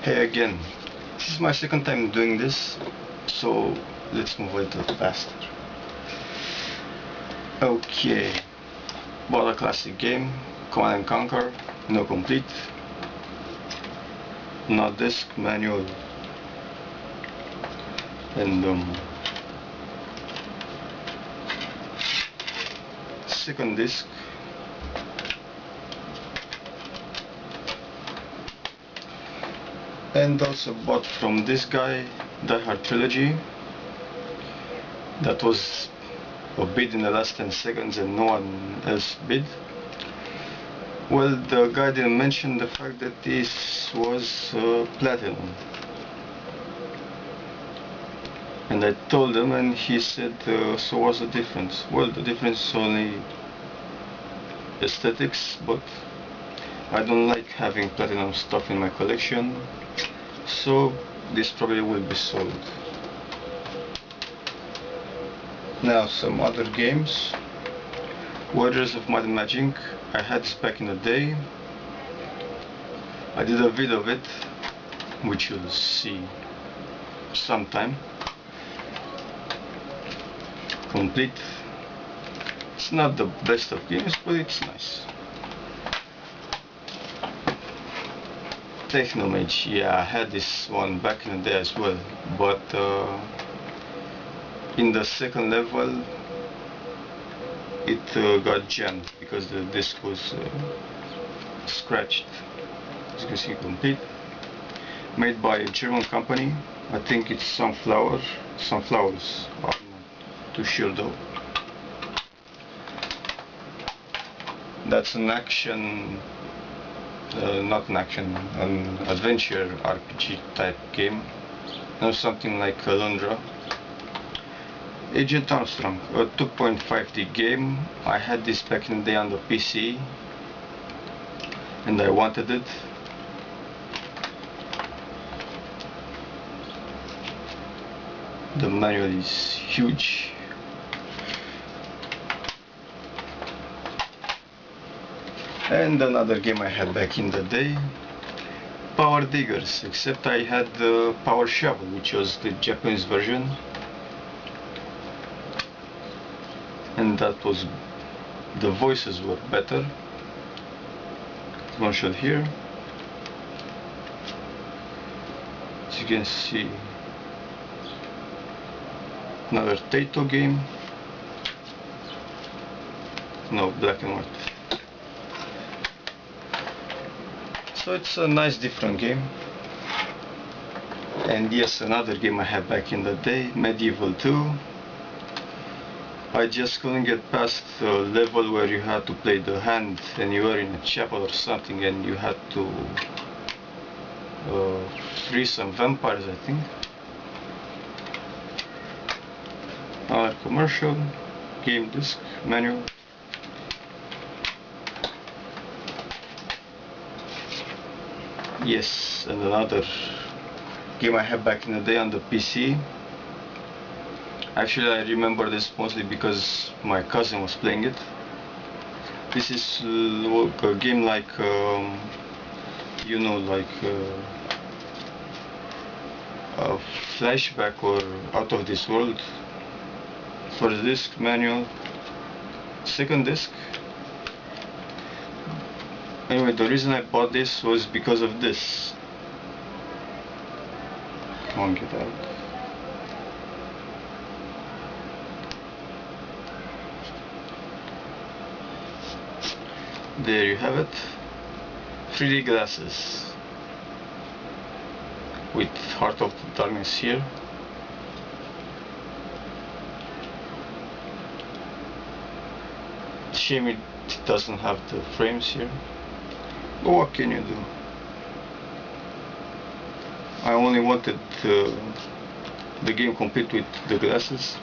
Hey again, this is my second time doing this, so let's move a little faster. Okay, bought a classic game, Command and Conquer, no complete, not disc, manual, and second disc. And also bought from this guy Die Hard Trilogy. That was a bid in the last 10 seconds and no one else bid. Well, the guy didn't mention the fact that this was platinum. And I told him and he said, so what's the difference? Well, the difference is only aesthetics, but I don't like having platinum stuff in my collection, so this probably will be sold. Now some other games. Warriors of Might and Magic. I had this back in the day. I did a video of it, which you'll see sometime. Complete. It's not the best of games, but it's nice. Technomage, yeah, I had this one back in the day as well, but in the second level it got jammed because the disc was scratched. As you can see, complete. Made by a German company. I think it's Sunflowers. I'm not too sure though. That's an action, not an action, an adventure RPG type game. Or something like Alundra. Agent Armstrong, a 2.5D game. I had this back in the day on the PC and I wanted it. The manual is huge. And another game I had back in the day, Power Diggers, except I had the Power Shovel, which was the Japanese version, and that was, the voices were better. One shot here. As you can see, another Taito game. No, black and white. So it's a nice different game. And yes, another game I had back in the day, Medieval 2. I just couldn't get past the level where you had to play the hand and you were in a chapel or something and you had to free some vampires, I think. Another commercial, game disc, manual. Yes, and another game I had back in the day on the PC. Actually, I remember this mostly because my cousin was playing it. This is a game like, you know, like a Flashback or Out of This World. First disc, manual, second disc. Anyway, the reason I bought this was because of this. Come on, get out. There you have it. 3D glasses with Heart of the Darkness here. Shame it doesn't have the frames here. But what can you do? I only wanted the game complete with the glasses.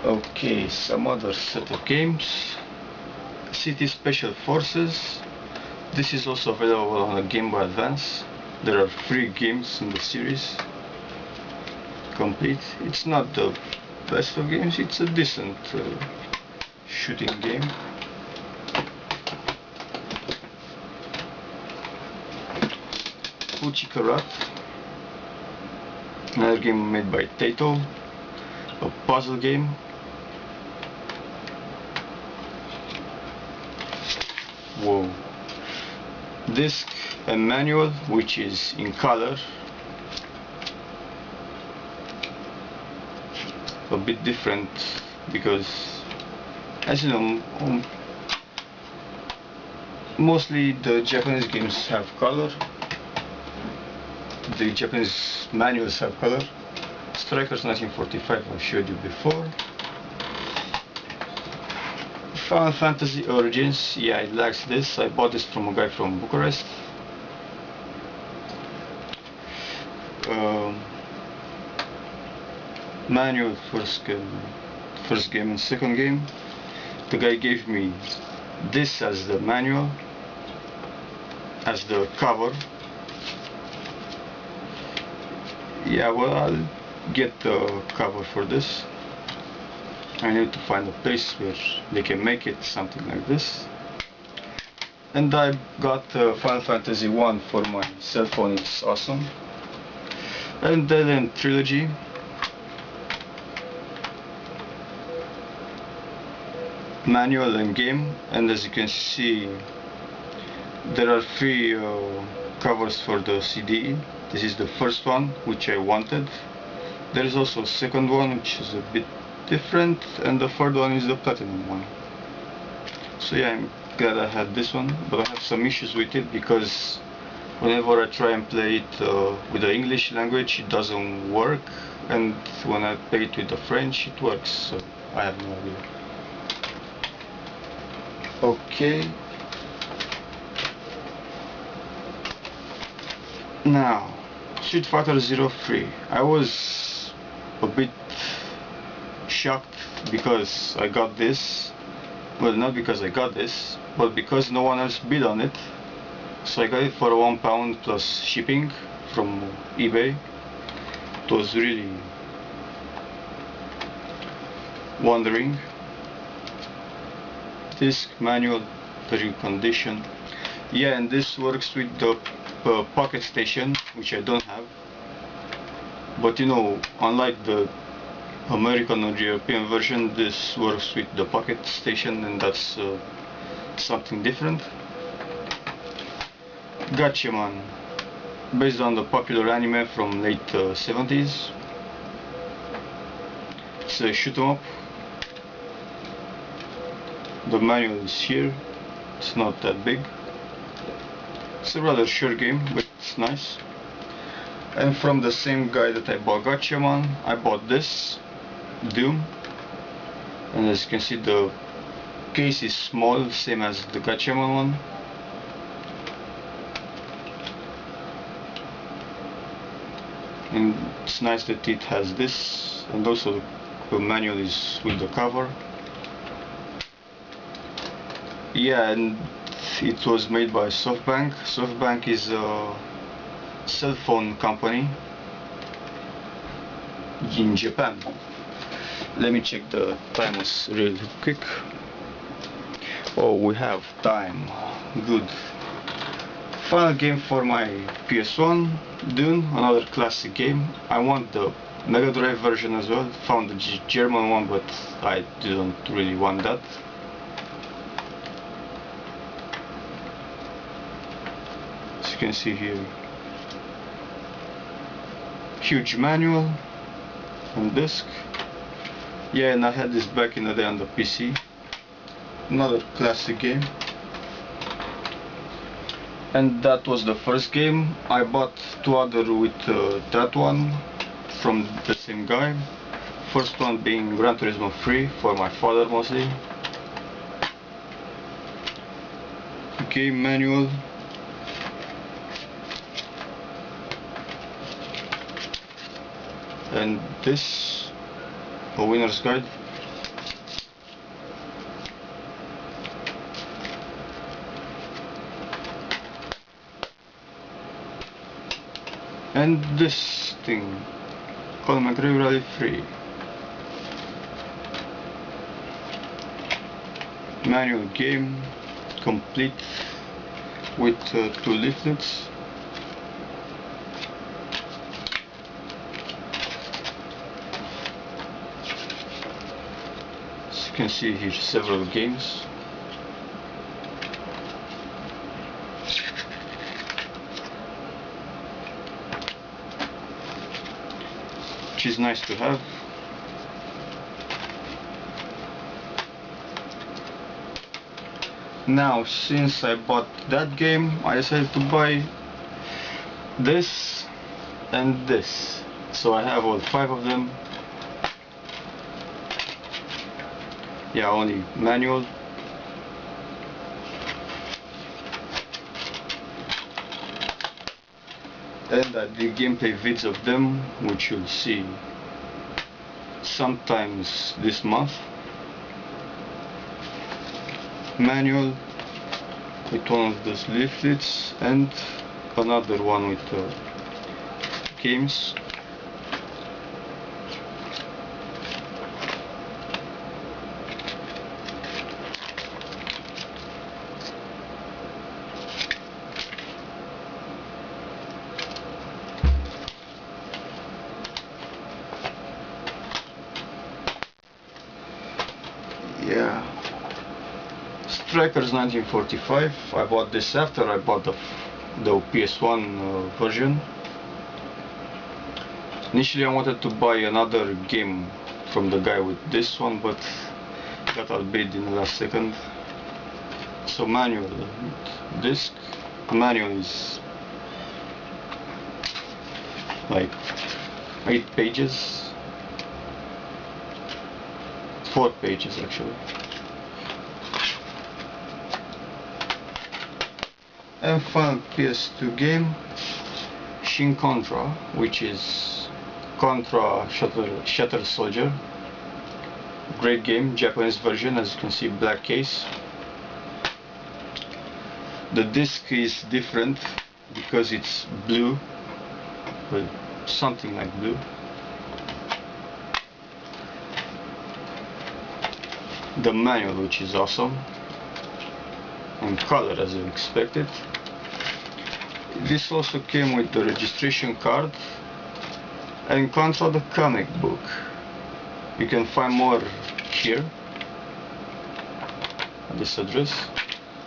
Okay, some other set of games. City Special Forces. This is also available on a Game Boy Advance. There are 3 games in the series. Complete. It's not the best of games, it's a decent shooting game. Kabuki Karat, another game made by Taito, a puzzle game. Whoa. Disc and manual, which is in color, a bit different because, as you know, mostly the Japanese games have color. The Japanese manuals have color. Strikers 1945 I've showed you before. Final Fantasy Origins, yeah, it lacks this. I bought this from a guy from Bucharest. Manual first game and second game. The guy gave me this as the manual, as the cover. Yeah, well, I'll get the cover for this. I need to find a place where they can make it something like this. And I got Final Fantasy 1 for my cell phone, it's awesome. And Dead End Trilogy. Manual and game, and as you can see there are 3 covers for the CD. This is the first one, which I wanted. There is also a second one, which is a bit different, and the third one is the platinum one. So yeah, I'm glad I had this one, but I have some issues with it because whenever I try and play it with the English language, it doesn't work, and when I play it with the French, it works, so I have no idea. Okay, now Street Fighter 03. I was a bit shocked because I got this. Well, not because I got this, but because no one else bid on it. So I got it for £1 plus shipping from eBay. It was really wondering. Disc, manual, very good condition. Yeah, and this works with the Pocket Station, which I don't have. But you know, unlike the American or European version, this works with the Pocket Station, and that's something different. Gatchaman, based on the popular anime from late 70s. It's a shoot 'em up. The manual is here. It's not that big. It's a rather short game, but it's nice. And from the same guy that I bought Gatchaman, I bought this, Doom. And as you can see, the case is small, same as the Gatchaman one. And it's nice that it has this, and also the manual is with the cover. Yeah, and it was made by SoftBank. SoftBank is a cell phone company in Japan. Let me check the timers real quick. Oh, we have time. Good. Final game for my PS1, Dune, another classic game. I want the Mega Drive version as well. Found the German one, but I didn't really want that. As you can see here, huge manual and disc. Yeah, and I had this back in the day on the PC. Another classic game. And that was the first game. I bought 2 other with that one from the same guy. First one being Gran Turismo 3 for my father mostly. Game manual. And this, a winner's guide. And this thing, Colin McRae Rally 3. Manual game, complete with 2 leaflets. can see here several games. Which is nice to have. Now, since I bought that game, I decided to buy this and this. So I have all 5 of them. Yeah, only manual. And I did gameplay vids of them, which you'll see sometimes this month. Manual with one of those leaflets and another one with games. Yeah, Strikers 1945. I bought this after I bought the PS1 version. Initially I wanted to buy another game from the guy with this one, but got outbid in the last second. So manual, disc, manual is like 8 pages. 4 pages actually. And final PS2 game, Shin Contra, which is Contra Shattered Soldier. Great game, Japanese version, as you can see, black case. The disc is different because it's blue, well, something like blue. The manual, which is awesome, and color as you expected. This also came with the registration card and Contra the comic book. You can find more here at this address.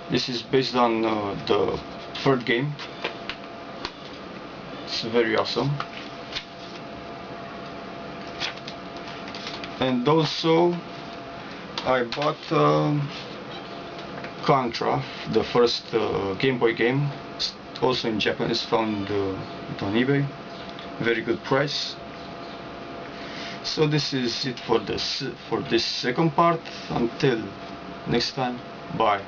This is based on the third game. It's very awesome. And also I bought Contra, the first Game Boy game, also in Japanese, found it on eBay. Very good price. So this is it for this second part. Until next time, bye.